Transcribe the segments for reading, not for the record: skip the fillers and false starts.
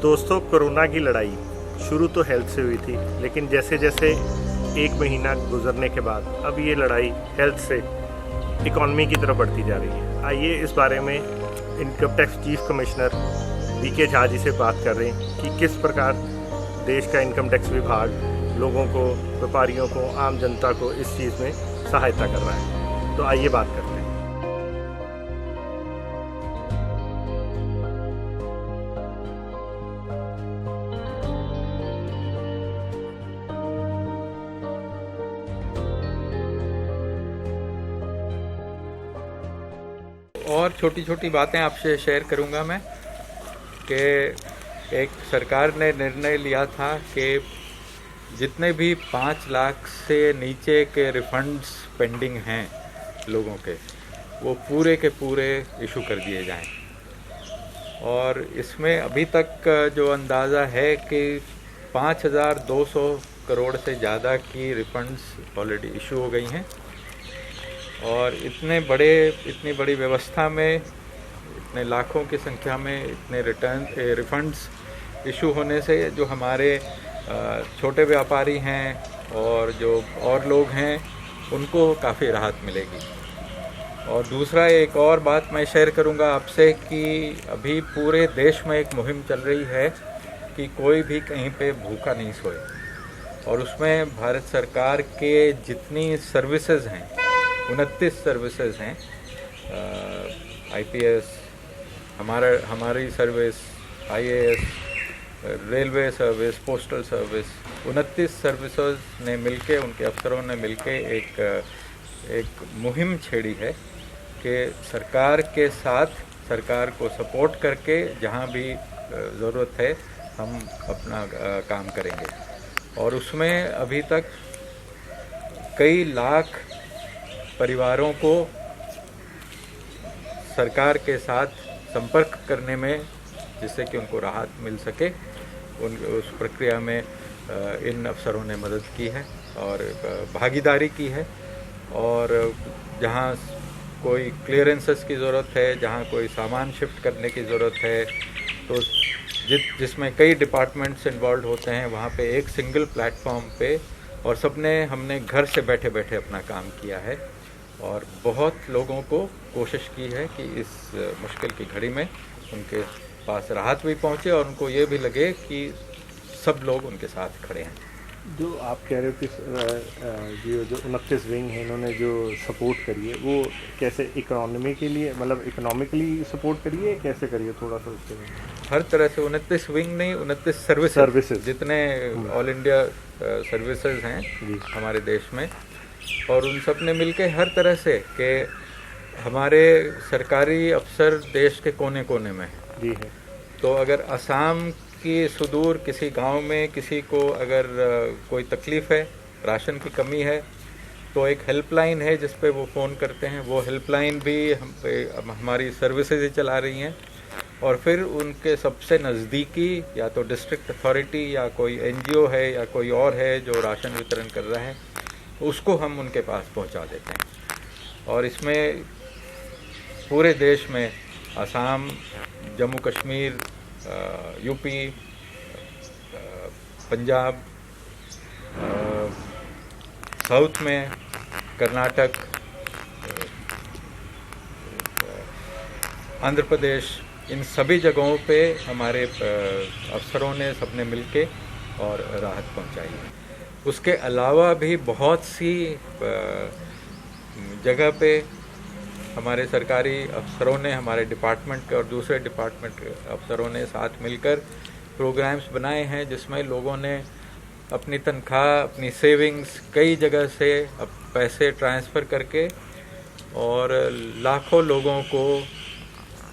दोस्तों, कोरोना की लड़ाई शुरू तो हेल्थ से हुई थी, लेकिन जैसे जैसे एक महीना गुजरने के बाद अब ये लड़ाई हेल्थ से इकॉनमी की तरफ बढ़ती जा रही है। आइए इस बारे में income tax chief commissioner V K Jha ji से बात कर रहे हैं कि किस प्रकार देश का इनकम टैक्स विभाग लोगों को, व्यापारियों को, आम जनता को इस चीज़ में सहायता कर रहा है। तो आइए बात करते हैं। और छोटी छोटी बातें आपसे शेयर करूंगा मैं कि एक सरकार ने निर्णय लिया था कि जितने भी 5 लाख से नीचे के रिफंड्स पेंडिंग हैं लोगों के, वो पूरे के पूरे इशू कर दिए जाएं। और इसमें अभी तक जो अंदाज़ा है कि 5,200 करोड़ से ज़्यादा की रिफंड्स ऑलरेडी इशू हो गई हैं। और इतनी बड़ी व्यवस्था में, इतने लाखों की संख्या में इतने रिफंड्स इशू होने से जो हमारे छोटे व्यापारी हैं और जो और लोग हैं, उनको काफ़ी राहत मिलेगी। और दूसरा, एक और बात मैं शेयर करूंगा आपसे कि अभी पूरे देश में एक मुहिम चल रही है कि कोई भी कहीं पे भूखा नहीं सोए। और उसमें भारत सरकार के जितनी सर्विसेज हैं, 29 सर्विसेज हैं, IPS, हमारी service, IAS, railway service, postal service, 29 services ने मिलके, उनके अफसरों ने मिलके एक मुहिम छेड़ी है कि सरकार के साथ, सरकार को सपोर्ट करके जहाँ भी ज़रूरत है हम अपना काम करेंगे। और उसमें अभी तक कई लाख परिवारों को सरकार के साथ संपर्क करने में, जिससे कि उनको राहत मिल सके, उस प्रक्रिया में इन अफसरों ने मदद की है और भागीदारी की है। और जहाँ कोई क्लियरेंसेस की ज़रूरत है, जहाँ कोई सामान शिफ्ट करने की ज़रूरत है, तो जिसमें कई डिपार्टमेंट्स इन्वॉल्व होते हैं, वहाँ पे एक सिंगल प्लेटफॉर्म पे और हमने घर से बैठे बैठे अपना काम किया है। और बहुत लोगों को कोशिश की है कि इस मुश्किल की घड़ी में उनके पास राहत भी पहुंचे और उनको ये भी लगे कि सब लोग उनके साथ खड़े हैं। जो आप कह रहे हो कि जो 29 विंग है, इन्होंने जो सपोर्ट करी है, वो कैसे इकोनॉमी के लिए, मतलब इकोनॉमिकली सपोर्ट करी है, कैसे करी है, थोड़ा सा उसके लिए? हर तरह से 29 विंग नहीं, 29 सर्विसेज जितने ऑल इंडिया सर्विसेज हैं हमारे देश में, और उन सब ने मिलके हर तरह से कि हमारे सरकारी अफसर देश के कोने कोने में जी है। तो अगर असम की सुदूर किसी गांव में किसी को अगर कोई तकलीफ़ है, राशन की कमी है, तो एक हेल्पलाइन है जिस पे वो फ़ोन करते हैं। वो हेल्पलाइन भी हमारी सर्विसेज ही चला रही हैं। और फिर उनके सबसे नज़दीकी या तो डिस्ट्रिक्ट अथॉरिटी या कोई NGO है या कोई और है जो राशन वितरण कर रहा है, उसको हम उनके पास पहुंचा देते हैं। और इसमें पूरे देश में असम, जम्मू कश्मीर, UP, पंजाब, साउथ में कर्नाटक, आंध्र प्रदेश, इन सभी जगहों पे हमारे अफसरों ने सबने मिलके और राहत पहुंचाई है। उसके अलावा भी बहुत सी जगह पे हमारे सरकारी अफसरों ने, हमारे डिपार्टमेंट के और दूसरे डिपार्टमेंट के अफसरों ने साथ मिलकर प्रोग्राम्स बनाए हैं जिसमें लोगों ने अपनी तनख्वाह, अपनी सेविंग्स कई जगह से पैसे ट्रांसफ़र करके और लाखों लोगों को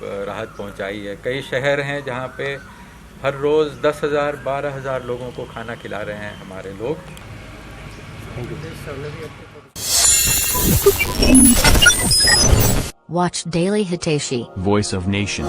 राहत पहुंचाई है। कई शहर हैं जहां पे हर रोज़ 10,000, 12,000 लोगों को खाना खिला रहे हैं हमारे लोग। Watch Daily Hiteshi, Voice of Nation.